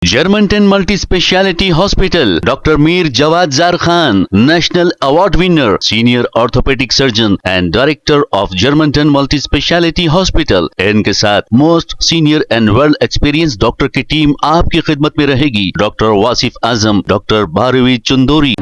Germantown Multi Speciality Hospital, Dr. Mir Jawad Zar Khan, National Award winner, Senior Orthopedic Surgeon and Director of Germantown Multi Speciality Hospital। इनके साथ most senior and world experience doctor की team आपकी खिदमत में रहेगी। Doctor Wasif Azam, doctor Bharvi Chandori.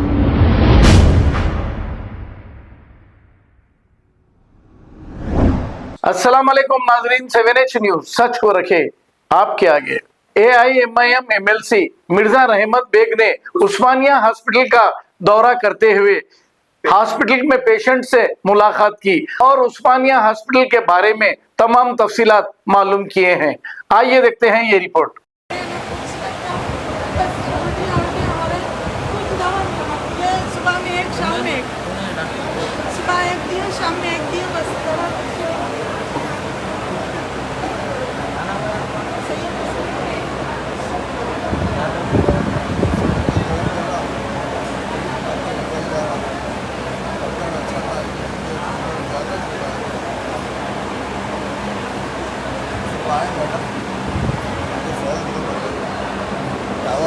अस्सलाम वालेकुम नाजरीन, 7H न्यूज सच को रखे आपके आगे। AIMIM MLC मिर्जा रहमत बेग ने उस्मानिया हॉस्पिटल का दौरा करते हुए हॉस्पिटल में पेशेंट से मुलाकात की और उस्मानिया हॉस्पिटल के बारे में तमाम तफसीलात मालूम किए हैं। आइए देखते हैं ये रिपोर्ट।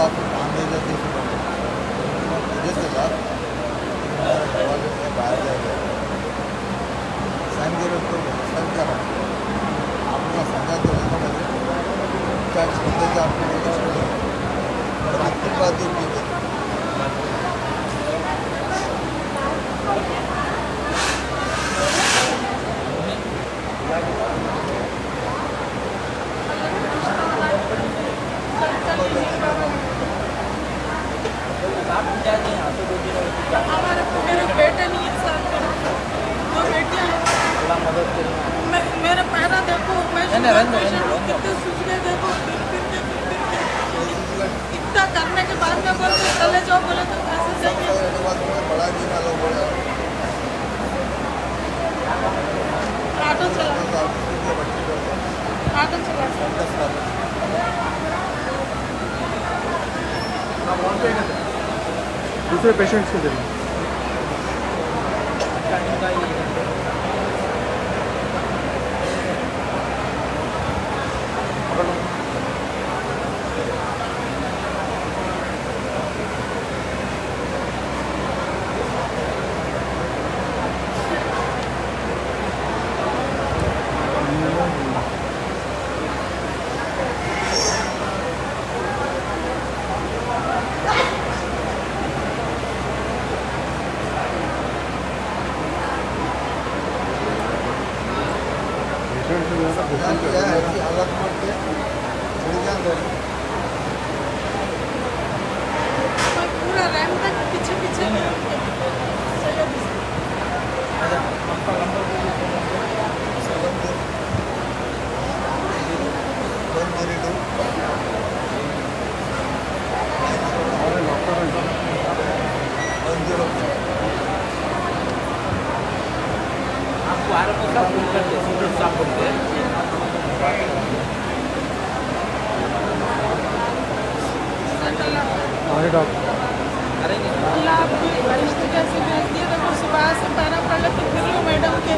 आपको काम दे देते मुझे के बाद बाहर जाएगा साइन दे रहे तो साइन क्या आपको समझा तो टैक्स बंदे के आपको और आपकी बात ही हमारे मेरे बेटे नहीं है सर, दो बेटियां हैं। मेरे पैरा देखो, मैं कितने सूझने देखो, इतना करने के बाद में बोलते चले जाओ, बोले तो कैसे जाएंगे। ऑटो चला दूसरे पेशेंट्स के लिए पूरा रैम तक पीछे पीछे आपको आरएमओ साहब फोन करते हैं, सूरज साहब बोलते हैं। अल्लाह आपको फरिश्ते कैसे भेज दिए। देखो सुबह से पैरा पड़ के फिर लो मैडम के।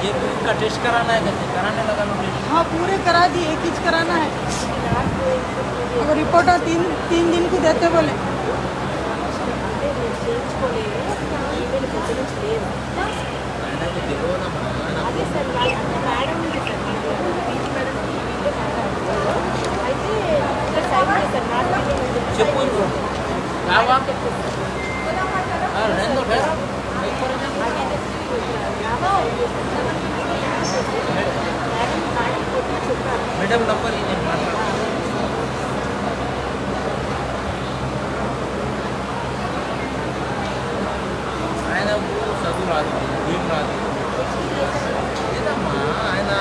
ये का टेस्ट कराना है, कैसे कराने लगा लोग टेस्ट? हाँ पूरे करा दिए, एक ही कराना है। अगर रिपोर्ट तीन दिन की देते बोले చెప్పు రావా రెండు మేడం నంబర్ ఇది ఆయన చదువు రాదు, ఏం రాదు లేదమ్మా, ఆయన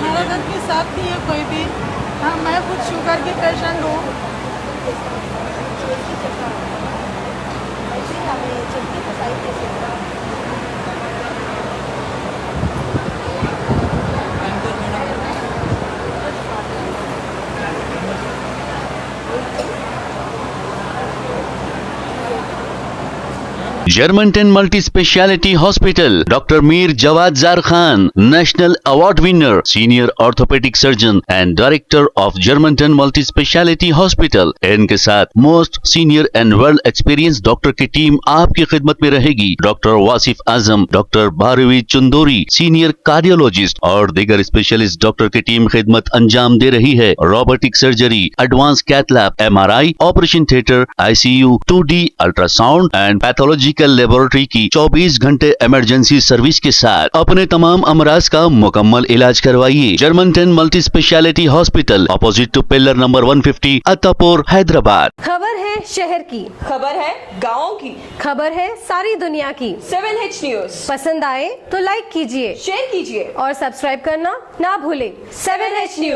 भारत के साथ भी ये कोई भी। हाँ, मैं खुद शुगर की पेशेंट हूँ। Germantown Multi Speciality Hospital, Dr. Mir Jawad Zar Khan, National Award winner, Senior Orthopedic Surgeon and Director of Germantown Multi Speciality Hospital। इनके साथ most senior and world experience doctor की टीम आपकी खिदमत में रहेगी। Doctor Wasif Azam, doctor Bharvi Chandori, senior cardiologist और दीगर specialist doctor की टीम खिदमत अंजाम दे रही है। Robotic surgery, advance cath lab, MRI, operation theatre, ICU, 2D ultrasound and pathological laboratory की 24 घंटे इमरजेंसी सर्विस के साथ अपने तमाम अमराज का मुकम्मल इलाज करवाइए। Germanten multi speciality hospital, opposite to pillar number 150, Attapur, Hyderabad. खबर है शहर की, खबर है गाँव की, खबर है सारी दुनिया की। 7H न्यूज पसंद आए तो लाइक कीजिए, शेयर कीजिए और सब्सक्राइब करना ना भूलें। 7H news.